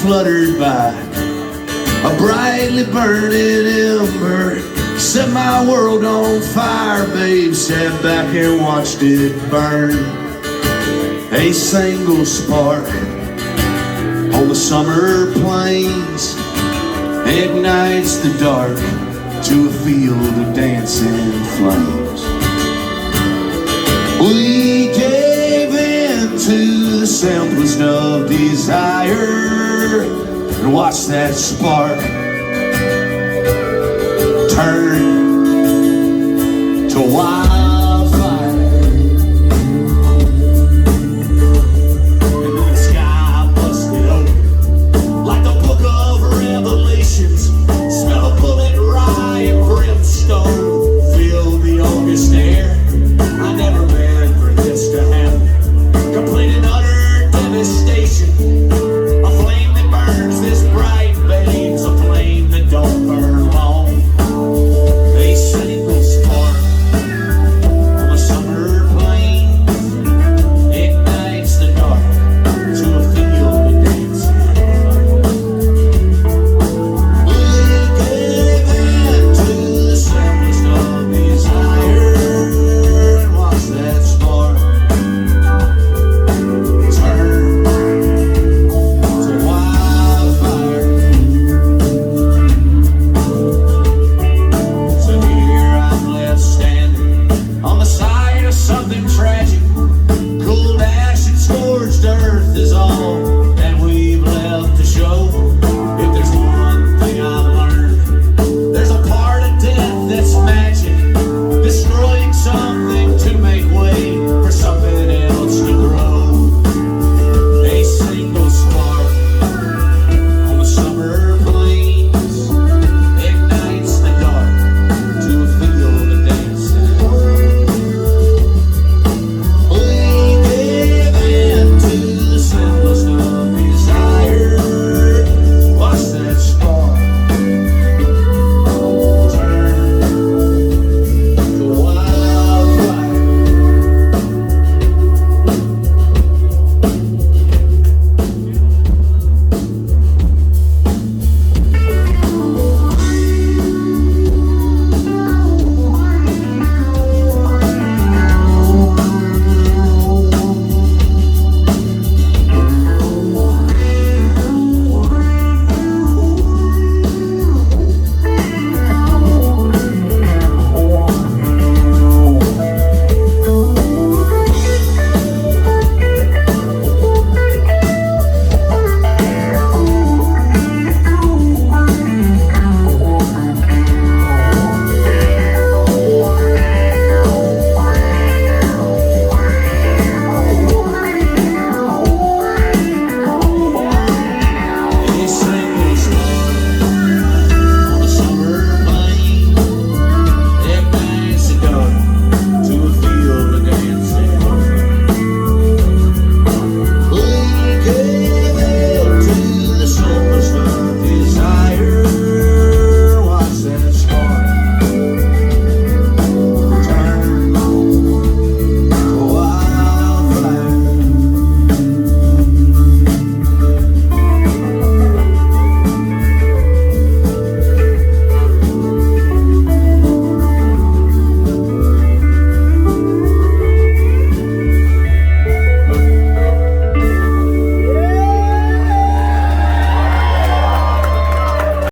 fluttered by. A brightly burning ember set my world on fire, babe. Sat back and watched it burn. A single spark on the summer plains ignites the dark to a field of dancing flames. We gave in to the simplest of desire and watched that spark turn to wildfire. And the sky busted open like the book of Revelations. Smell of bullet, rye, and brimstone filled the August air. I never meant for this to happen. Complete and utter devastation. A flame that burns this bright, babe's a flame that don't burn long. A single spark on the summer plains ignites the dark to a field of dancing. We gave in to the simplest of desire and watched that spark turn to wildfire. So here I'm left standing on the side of something tragic. Cold ash and scorched earth is all